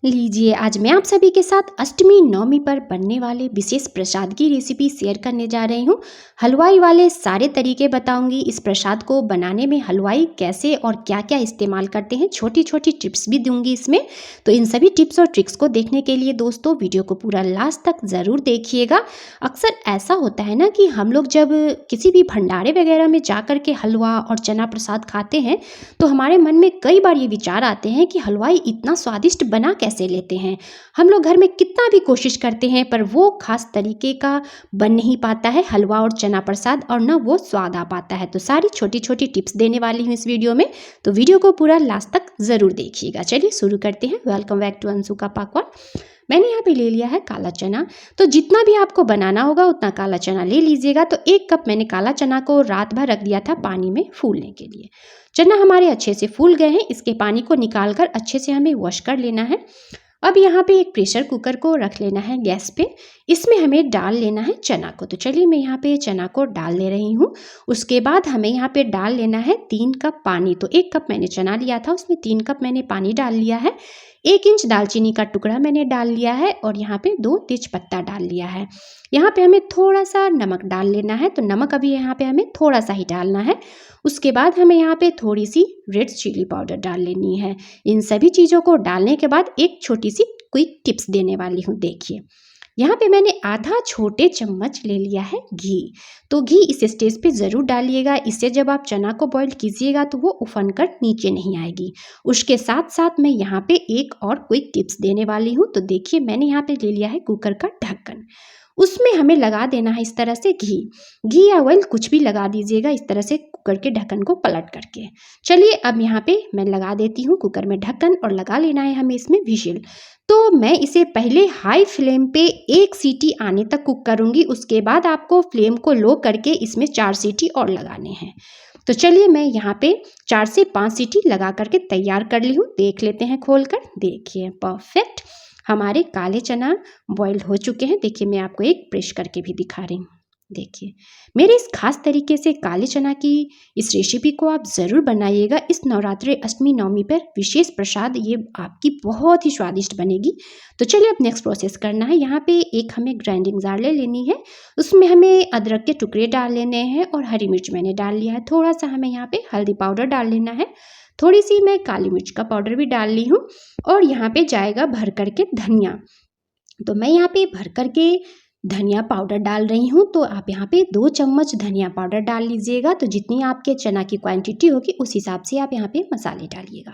लीजिए, आज मैं आप सभी के साथ अष्टमी नवमी पर बनने वाले विशेष प्रसाद की रेसिपी शेयर करने जा रही हूँ। हलवाई वाले सारे तरीके बताऊंगी। इस प्रसाद को बनाने में हलवाई कैसे और क्या क्या इस्तेमाल करते हैं, छोटी छोटी टिप्स भी दूंगी इसमें। तो इन सभी टिप्स और ट्रिक्स को देखने के लिए दोस्तों वीडियो को पूरा लास्ट तक ज़रूर देखिएगा। अक्सर ऐसा होता है ना कि हम लोग जब किसी भी भंडारे वगैरह में जा कर के हलवा और चना प्रसाद खाते हैं तो हमारे मन में कई बार ये विचार आते हैं कि हलवाई इतना स्वादिष्ट बना कैसे लेते हैं। हम लोग घर में कितना भी कोशिश करते हैं पर वो खास तरीके का बन नहीं पाता है हलवा और चना प्रसाद, और ना वो स्वाद आ पाता है। तो सारी छोटी छोटी टिप्स देने वाली हूँ इस वीडियो में, तो वीडियो को पूरा लास्ट तक ज़रूर देखिएगा। चलिए शुरू करते हैं। वेलकम बैक टू अंशु का पकवान। मैंने यहाँ पे ले लिया है काला चना। तो जितना भी आपको बनाना होगा उतना काला चना ले लीजिएगा। तो 1 कप मैंने काला चना को रात भर रख दिया था पानी में फूलने के लिए। चना हमारे अच्छे से फूल गए हैं, इसके पानी को निकाल कर अच्छे से हमें वॉश कर लेना है। अब यहाँ पे एक प्रेशर कुकर को रख लेना है गैस पे। इसमें हमें डाल लेना है चना को। तो चलिए मैं यहाँ पे चना को डाल ले रही हूँ। उसके बाद हमें यहाँ पे डाल लेना है 3 कप पानी। तो 1 कप मैंने चना लिया था, उसमें 3 कप मैंने पानी डाल लिया है। 1 इंच दालचीनी का टुकड़ा मैंने डाल लिया है और यहाँ पे 2 तेज पत्ता डाल लिया है। यहाँ पे हमें थोड़ा सा नमक डाल लेना है। तो नमक अभी यहाँ पे हमें थोड़ा सा ही डालना है। उसके बाद हमें यहाँ पे थोड़ी सी रेड चिली पाउडर डाल लेनी है। इन सभी चीज़ों को डालने के बाद एक छोटी सी क्विक टिप्स देने वाली हूँ। देखिए, यहाँ पे मैंने आधा छोटे चम्मच ले लिया है घी। तो घी इस स्टेज पे ज़रूर डालिएगा, इससे जब आप चना को बॉईल कीजिएगा तो वो उफन कर नीचे नहीं आएगी। उसके साथ साथ मैं यहाँ पे एक और क्विक टिप्स देने वाली हूँ। तो देखिए, मैंने यहाँ पे ले लिया है कुकर का ढक्कन। उसमें हमें लगा देना है इस तरह से घी या ऑयल कुछ भी लगा दीजिएगा इस तरह से कुकर के ढक्कन को पलट करके। चलिए अब यहाँ पे मैं लगा देती हूँ कुकर में ढक्कन और लगा लेना है हमें इसमें विजिल। तो मैं इसे पहले हाई फ्लेम पे 1 सीटी आने तक कुक करूँगी। उसके बाद आपको फ्लेम को लो करके इसमें 4 सीटी और लगाने हैं। तो चलिए मैं यहाँ पे 4 से 5 सीटी लगा करके तैयार कर ली हूँ। देख लेते हैं खोल कर। देखिए, परफेक्ट हमारे काले चना बॉईल हो चुके हैं। देखिए, मैं आपको एक प्रेस करके भी दिखा रही हूँ। देखिए, मेरे इस खास तरीके से काले चना की इस रेसिपी को आप ज़रूर बनाइएगा। इस नवरात्रि अष्टमी नवमी पर विशेष प्रसाद ये आपकी बहुत ही स्वादिष्ट बनेगी। तो चलिए अब नेक्स्ट प्रोसेस करना है। यहाँ पे एक हमें ग्राइंडिंग जार ले लेनी है। उसमें हमें अदरक के टुकड़े डाल लेने हैं और हरी मिर्च मैंने डाल लिया है। थोड़ा सा हमें यहाँ पे हल्दी पाउडर डाल लेना है। थोड़ी सी मैं काली मिर्च का पाउडर भी डाल ली हूँ। और यहाँ पे जाएगा भर करके धनिया। तो मैं यहाँ पे भर करके धनिया पाउडर डाल रही हूँ। तो आप यहाँ पे 2 चम्मच धनिया पाउडर डाल लीजिएगा। तो जितनी आपके चना की क्वांटिटी होगी उस हिसाब से आप यहाँ पे मसाले डालिएगा।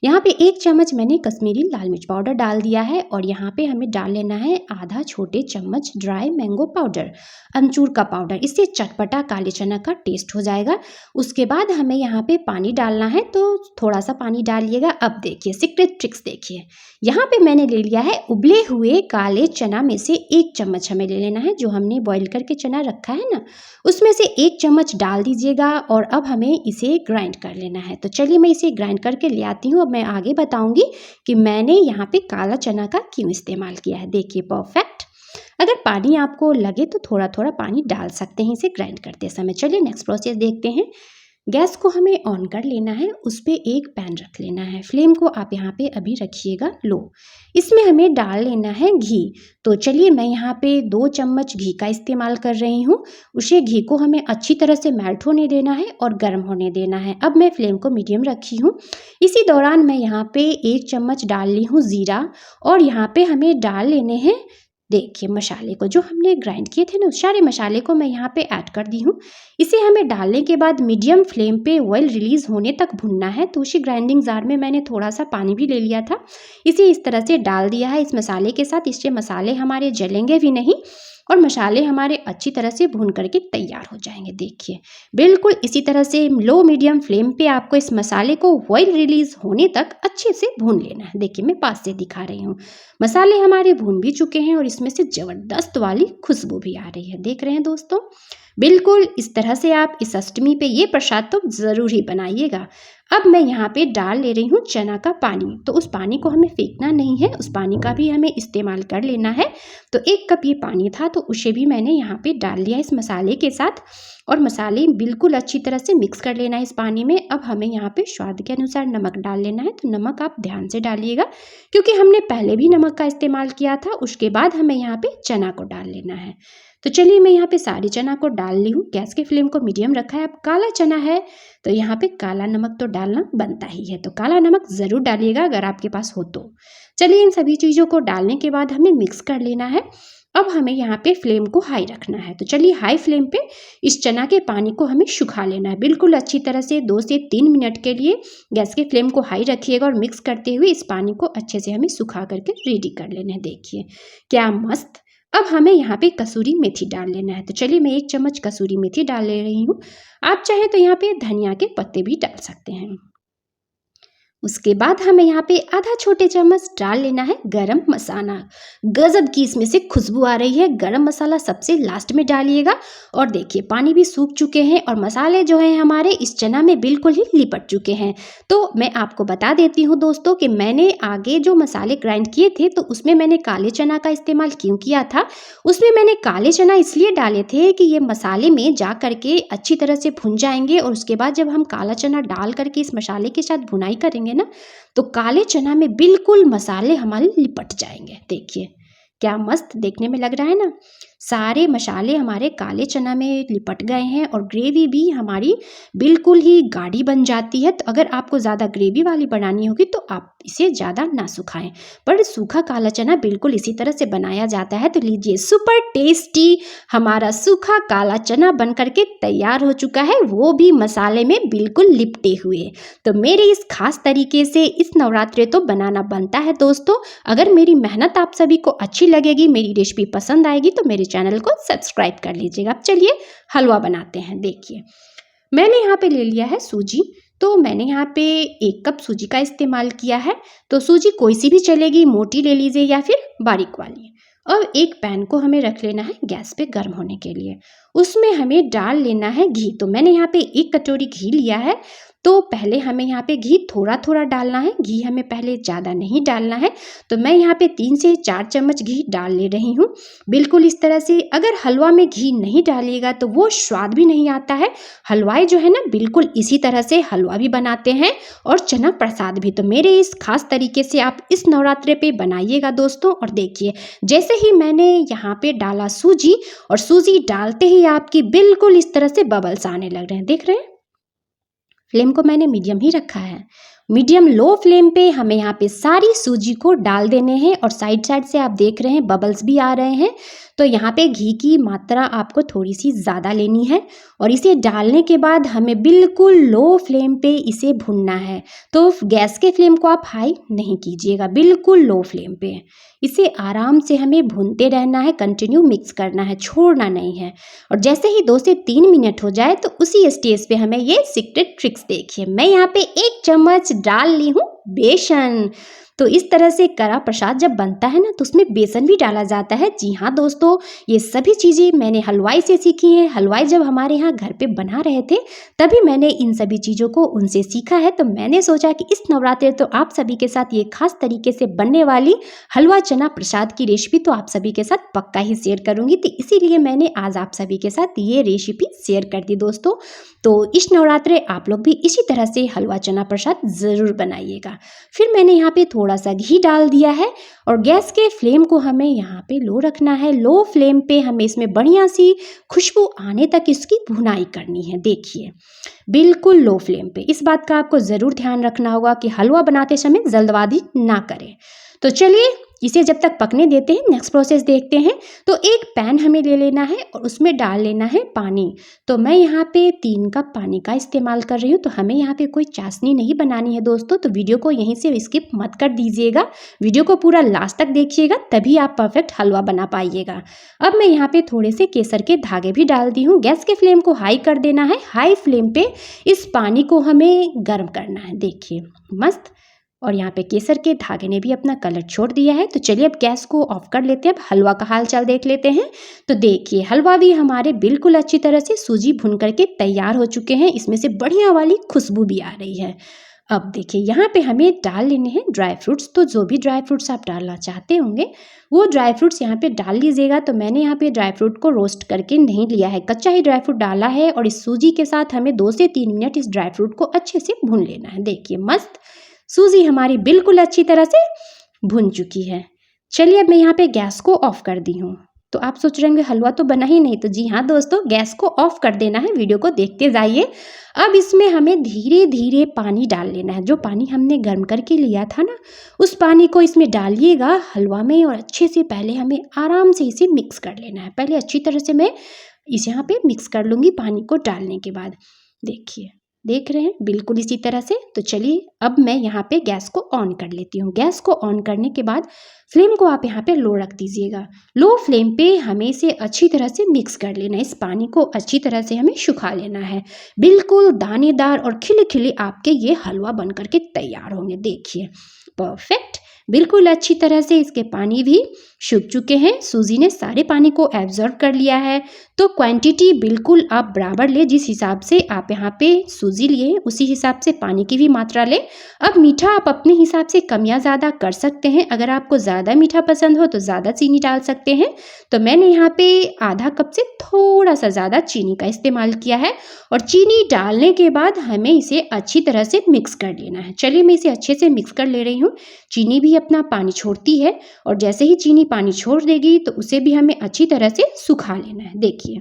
यहाँ पे 1 चम्मच मैंने कश्मीरी लाल मिर्च पाउडर डाल दिया है और यहाँ पे हमें डाल लेना है आधा छोटे चम्मच ड्राई मैंगो पाउडर, अमचूर का पाउडर। इससे चटपटा काले चना का टेस्ट हो जाएगा। उसके बाद हमें यहाँ पे पानी डालना है, तो थोड़ा सा पानी डालिएगा। अब देखिए सीक्रेट ट्रिक्स देखिए, यहाँ पे मैंने ले लिया है उबले हुए काले चना में से 1 चम्मच हमें ले लेना है। जो हमने बॉईल करके चना रखा है ना, उसमें से 1 चम्मच डाल दीजिएगा और अब हमें इसे ग्राइंड कर लेना है। तो चलिए मैं इसे ग्राइंड करके ले आती हूँ। अब मैं आगे बताऊंगी कि मैंने यहाँ पे काला चना का क्यों इस्तेमाल किया है। देखिए, परफेक्ट। अगर पानी आपको लगे तो थोड़ा थोड़ा पानी डाल सकते हैं इसे ग्राइंड करते समय। चलिए नेक्स्ट प्रोसेस देखते हैं। गैस को हमें ऑन कर लेना है, उस पर एक पैन रख लेना है। फ्लेम को आप यहाँ पे अभी रखिएगा लो। इसमें हमें डाल लेना है घी। तो चलिए मैं यहाँ पे 2 चम्मच घी का इस्तेमाल कर रही हूँ। उसे घी को हमें अच्छी तरह से मेल्ट होने देना है और गर्म होने देना है। अब मैं फ्लेम को मीडियम रखी हूँ। इसी दौरान मैं यहाँ पे 1 चम्मच डाल ली हूँ ज़ीरा और यहाँ पे हमें डाल लेने हैं, देखिए, मसाले को जो हमने ग्राइंड किए थे ना, उस सारे मसाले को मैं यहाँ पे ऐड कर दी हूँ। इसे हमें डालने के बाद मीडियम फ्लेम पे ऑयल रिलीज़ होने तक भुनना है। तो उसी ग्राइंडिंग जार में मैंने थोड़ा सा पानी भी ले लिया था, इसे इस तरह से डाल दिया है इस मसाले के साथ। इससे मसाले हमारे जलेंगे भी नहीं और मसाले हमारे अच्छी तरह से भून करके तैयार हो जाएंगे। देखिए, बिल्कुल इसी तरह से लो मीडियम फ्लेम पे आपको इस मसाले को ऑयल रिलीज़ होने तक अच्छे से भून लेना है। देखिए, मैं पास से दिखा रही हूँ। मसाले हमारे भून भी चुके हैं और इसमें से ज़बरदस्त वाली खुशबू भी आ रही है। देख रहे हैं दोस्तों, बिल्कुल इस तरह से आप इस अष्टमी पे ये प्रसाद तो ज़रूर ही बनाइएगा। अब मैं यहाँ पे डाल ले रही हूँ चना का पानी। तो उस पानी को हमें फेंकना नहीं है, उस पानी का भी हमें इस्तेमाल कर लेना है। तो 1 कप ये पानी था, तो उसे भी मैंने यहाँ पे डाल लिया इस मसाले के साथ। और मसाले बिल्कुल अच्छी तरह से मिक्स कर लेना है इस पानी में। अब हमें यहाँ पे स्वाद के अनुसार नमक डाल लेना है, तो नमक आप ध्यान से डालिएगा क्योंकि हमने पहले भी नमक का इस्तेमाल किया था। उसके बाद हमें यहाँ पे चना को डाल लेना है। तो चलिए मैं यहाँ पे सारी चना को डाल ली हूँ। गैस के फ्लेम को मीडियम रखा है। अब काला चना है तो यहाँ पे काला नमक तो डालना बनता ही है, तो काला नमक ज़रूर डालिएगा अगर आपके पास हो तो। चलिए इन सभी चीज़ों को डालने के बाद हमें मिक्स कर लेना है। अब हमें यहाँ पे फ्लेम को हाई रखना है, तो चलिए हाई फ्लेम पे इस चना के पानी को हमें सुखा लेना है बिल्कुल अच्छी तरह से। 2 से 3 मिनट के लिए गैस के फ्लेम को हाई रखिएगा और मिक्स करते हुए इस पानी को अच्छे से हमें सुखा करके रेडी कर लेना है। देखिए क्या मस्त। अब हमें यहाँ पे कसूरी मेथी डाल लेना है, तो चलिए मैं 1 चम्मच कसूरी मेथी डाल ले रही हूँ। आप चाहे तो यहाँ पे धनिया के पत्ते भी डाल सकते हैं। उसके बाद हमें यहाँ पे आधा छोटे चम्मच डाल लेना है गरम मसाला। गजब की इसमें से खुशबू आ रही है। गरम मसाला सबसे लास्ट में डालिएगा। और देखिए पानी भी सूख चुके हैं और मसाले जो हैं हमारे इस चना में बिल्कुल ही लिपट चुके हैं। तो मैं आपको बता देती हूँ दोस्तों कि मैंने आगे जो मसाले ग्राइंड किए थे तो उसमें मैंने काले चना का इस्तेमाल क्यों किया था। उसमें मैंने काले चना इसलिए डाले थे कि ये मसाले में जा करके अच्छी तरह से भुन जाएंगे और उसके बाद जब हम काला चना डाल करके इस मसाले के साथ भुनाई करेंगे ना, तो काले चना में बिल्कुल मसाले हमारे लिपट जाएंगे। देखिए क्या मस्त देखने में लग रहा है ना। सारे मसाले हमारे काले चना में लिपट गए हैं और ग्रेवी भी हमारी बिल्कुल ही गाढ़ी बन जाती है। तो अगर आपको ज़्यादा ग्रेवी वाली बनानी होगी तो आप इसे ज़्यादा ना सुखाएं, पर सूखा काला चना बिल्कुल इसी तरह से बनाया जाता है। तो लीजिए सुपर टेस्टी हमारा सूखा काला चना बन करके तैयार हो चुका है, वो भी मसाले में बिल्कुल लिपटे हुए। तो मेरे इस खास तरीके से इस नवरात्रे तो बनाना बनता है दोस्तों। अगर मेरी मेहनत आप सभी को अच्छी लगेगी, मेरी रेसिपी पसंद आएगी तो मेरे चैनल को सब्सक्राइब कर लीजिएगा। अब चलिए हलवा बनाते हैं। देखिए मैंने यहाँ पे ले लिया है सूजी। तो मैंने यहाँ पे 1 कप सूजी का इस्तेमाल किया है। तो सूजी कोई सी भी चलेगी, मोटी ले लीजिए या फिर बारीक वाली। अब एक पैन को हमें रख लेना है गैस पे गर्म होने के लिए। उसमें हमें डाल लेना है घी। तो मैंने यहाँ पे 1 कटोरी घी लिया है। तो पहले हमें यहाँ पे घी थोड़ा थोड़ा डालना है, घी हमें पहले ज़्यादा नहीं डालना है। तो मैं यहाँ पे 3 से 4 चम्मच घी डाल ले रही हूँ बिल्कुल इस तरह से। अगर हलवा में घी नहीं डालिएगा तो वो स्वाद भी नहीं आता है। हलवाई जो है ना बिल्कुल इसी तरह से हलवा भी बनाते हैं और चना प्रसाद भी। तो मेरे इस खास तरीके से आप इस नवरात्रे पे बनाइएगा दोस्तों। और देखिए जैसे ही मैंने यहाँ पे डाला सूजी, और सूजी डालते ही आपकी बिल्कुल इस तरह से बबल्स आने लग रहे हैं। देख रहे हैं फ्लेम को मैंने मीडियम ही रखा है। मीडियम लो फ्लेम पे हमें यहाँ पे सारी सूजी को डाल देने हैं और साइड साइड से आप देख रहे हैं बबल्स भी आ रहे हैं। तो यहाँ पे घी की मात्रा आपको थोड़ी सी ज़्यादा लेनी है और इसे डालने के बाद हमें बिल्कुल लो फ्लेम पे इसे भुनना है। तो गैस के फ्लेम को आप हाई नहीं कीजिएगा, बिल्कुल लो फ्लेम पे इसे आराम से हमें भूनते रहना है, कंटिन्यू मिक्स करना है, छोड़ना नहीं है। और जैसे ही 2 से 3 मिनट हो जाए तो उसी स्टेज पे हमें ये सीक्रेट ट्रिक्स देखिए। मैं यहाँ पे 1 चम्मच डाल ली हूँ बेसन। तो इस तरह से कड़ा प्रसाद जब बनता है ना तो उसमें बेसन भी डाला जाता है। जी हाँ दोस्तों, ये सभी चीज़ें मैंने हलवाई से सीखी हैं। हलवाई जब हमारे यहाँ घर पे बना रहे थे तभी मैंने इन सभी चीज़ों को उनसे सीखा है। तो मैंने सोचा कि इस नवरात्रे तो आप सभी के साथ ये खास तरीके से बनने वाली हलवा चना प्रसाद की रेसिपी तो आप सभी के साथ पक्का ही शेयर करूँगी। तो इसीलिए मैंने आज आप सभी के साथ ये रेसिपी शेयर कर दी दोस्तों। तो इस नवरात्रे आप लोग भी इसी तरह से हलवा चना प्रसाद ज़रूर बनाइएगा। फिर मैंने यहाँ पे थोड़ा सा घी डाल दिया है और गैस के फ्लेम को हमें यहाँ पे लो रखना है। लो फ्लेम पे हमें इसमें बढ़िया सी खुशबू आने तक इसकी भुनाई करनी है। देखिए बिल्कुल लो फ्लेम पे। इस बात का आपको ज़रूर ध्यान रखना होगा कि हलवा बनाते समय जल्दबाजी ना करें। तो चलिए इसे जब तक पकने देते हैं नेक्स्ट प्रोसेस देखते हैं। तो एक पैन हमें ले लेना है और उसमें डाल लेना है पानी। तो मैं यहाँ पे 3 कप पानी का इस्तेमाल कर रही हूँ। तो हमें यहाँ पे कोई चाशनी नहीं बनानी है दोस्तों। तो वीडियो को यहीं से स्किप मत कर दीजिएगा, वीडियो को पूरा लास्ट तक देखिएगा, तभी आप परफेक्ट हलवा बना पाइएगा। अब मैं यहाँ पे थोड़े से केसर के धागे भी डाल दी हूँ। गैस के फ्लेम को हाई कर देना है। हाई फ्लेम पे इस पानी को हमें गर्म करना है। देखिए मस्त। और यहाँ पे केसर के धागे ने भी अपना कलर छोड़ दिया है। तो चलिए अब गैस को ऑफ कर लेते हैं। अब हलवा का हाल चाल देख लेते हैं। तो देखिए हलवा भी हमारे बिल्कुल अच्छी तरह से सूजी भुन करके तैयार हो चुके हैं। इसमें से बढ़िया वाली खुशबू भी आ रही है। अब देखिए यहाँ पे हमें डाल लेने हैं ड्राई फ्रूट्स। तो जो भी ड्राई फ्रूट्स आप डालना चाहते होंगे वो ड्राई फ्रूट्स यहाँ पे डाल लीजिएगा। तो मैंने यहाँ पे ड्राई फ्रूट को रोस्ट करके नहीं लिया है, कच्चा ही ड्राई फ्रूट डाला है। और इस सूजी के साथ हमें 2 से 3 मिनट इस ड्राई फ्रूट को अच्छे से भून लेना है। देखिए मस्त सूजी हमारी बिल्कुल अच्छी तरह से भुन चुकी है। चलिए अब मैं यहाँ पे गैस को ऑफ कर दी हूँ। तो आप सोच रहे होंगे हलवा तो बना ही नहीं। तो जी हाँ दोस्तों, गैस को ऑफ कर देना है। वीडियो को देखते जाइए। अब इसमें हमें धीरे धीरे पानी डाल लेना है। जो पानी हमने गर्म करके लिया था ना, उस पानी को इसमें डालिएगा हलवा में और अच्छे से पहले हमें आराम से इसे मिक्स कर लेना है। पहले अच्छी तरह से मैं इसे यहाँ पे मिक्स कर लूँगी पानी को डालने के बाद। देखिए देख रहे हैं बिल्कुल इसी तरह से। तो चलिए अब मैं यहाँ पे गैस को ऑन कर लेती हूँ। गैस को ऑन करने के बाद फ्लेम को आप यहाँ पे लो रख दीजिएगा। लो फ्लेम पे हमें इसे अच्छी तरह से मिक्स कर लेना है। इस पानी को अच्छी तरह से हमें सुखा लेना है। बिल्कुल दानेदार और खिले खिले आपके ये हलवा बन करके तैयार होंगे। देखिए परफेक्ट, बिल्कुल अच्छी तरह से इसके पानी भी सूख चुके हैं। सूजी ने सारे पानी को एब्जॉर्ब कर लिया है। तो क्वांटिटी बिल्कुल आप बराबर ले। जिस हिसाब से आप यहाँ पे सूजी लिए उसी हिसाब से पानी की भी मात्रा ले। अब मीठा आप अपने हिसाब से कम या ज़्यादा कर सकते हैं। अगर आपको ज़्यादा मीठा पसंद हो तो ज़्यादा चीनी डाल सकते हैं। तो मैंने यहाँ पे आधा कप से थोड़ा सा ज़्यादा चीनी का इस्तेमाल किया है। और चीनी डालने के बाद हमें इसे अच्छी तरह से मिक्स कर लेना है। चलिए मैं इसे अच्छे से मिक्स कर ले रही हूँ। चीनी भी अपना पानी छोड़ती है और जैसे ही चीनी पानी छोड़ देगी तो उसे भी हमें अच्छी तरह से सुखा लेना है। देखिए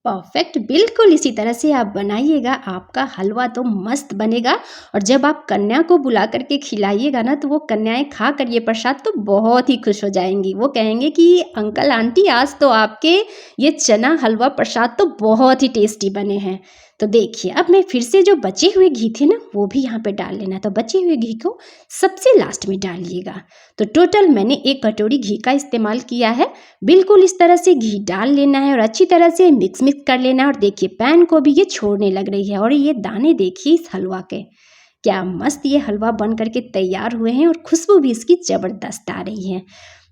परफेक्ट, बिल्कुल इसी तरह से आप बनाइएगा। आपका हलवा तो मस्त बनेगा। और जब आप कन्या को बुला करके खिलाइएगा ना, तो वो कन्याएं खा कर ये प्रसाद तो बहुत ही खुश हो जाएंगी। वो कहेंगे कि अंकल आंटी आज तो आपके ये चना हलवा प्रसाद तो बहुत ही टेस्टी बने हैं। तो देखिए अब मैं फिर से जो बचे हुए घी थे ना वो भी यहाँ पे डाल लेना। तो बचे हुए घी को सबसे लास्ट में डालिएगा। तो टोटल मैंने 1 कटोरी घी का इस्तेमाल किया है। बिल्कुल इस तरह से घी डाल लेना है और अच्छी तरह से मिक्स कर लेना है। और देखिए पैन को भी ये छोड़ने लग रही है। और ये दाने देखिए इस हलवा के, क्या मस्त ये हलवा बन करके तैयार हुए हैं। और खुशबू भी इसकी ज़बरदस्त आ रही है।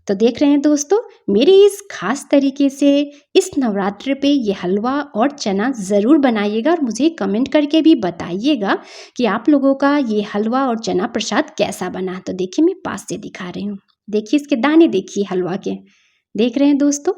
तो देख रहे हैं दोस्तों, मेरे इस खास तरीके से इस नवरात्रि पे ये हलवा और चना ज़रूर बनाइएगा। और मुझे कमेंट करके भी बताइएगा कि आप लोगों का ये हलवा और चना प्रसाद कैसा बना। तो देखिए मैं पास से दिखा रही हूँ। देखिए इसके दाने देखिए हलवा के, देख रहे हैं दोस्तों।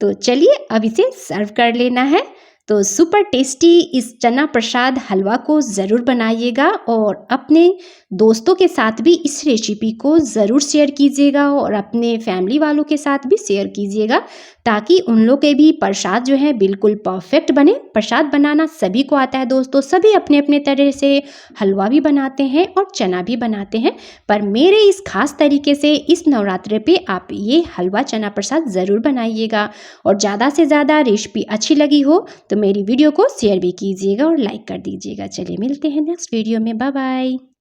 तो चलिए अब इसे सर्व कर लेना है। तो सुपर टेस्टी इस चना प्रसाद हलवा को ज़रूर बनाइएगा और अपने दोस्तों के साथ भी इस रेसिपी को ज़रूर शेयर कीजिएगा और अपने फैमिली वालों के साथ भी शेयर कीजिएगा, ताकि उन लोग के भी प्रसाद जो है बिल्कुल परफेक्ट बने। प्रसाद बनाना सभी को आता है दोस्तों, सभी अपने अपने तरह से हलवा भी बनाते हैं और चना भी बनाते हैं। पर मेरे इस खास तरीके से इस नवरात्रि पे आप ये हलवा चना प्रसाद ज़रूर बनाइएगा। और ज़्यादा से ज़्यादा रेसिपी अच्छी लगी हो तो मेरी वीडियो को शेयर भी कीजिएगा और लाइक कर दीजिएगा। चलिए मिलते हैं नेक्स्ट वीडियो में। Bye bye.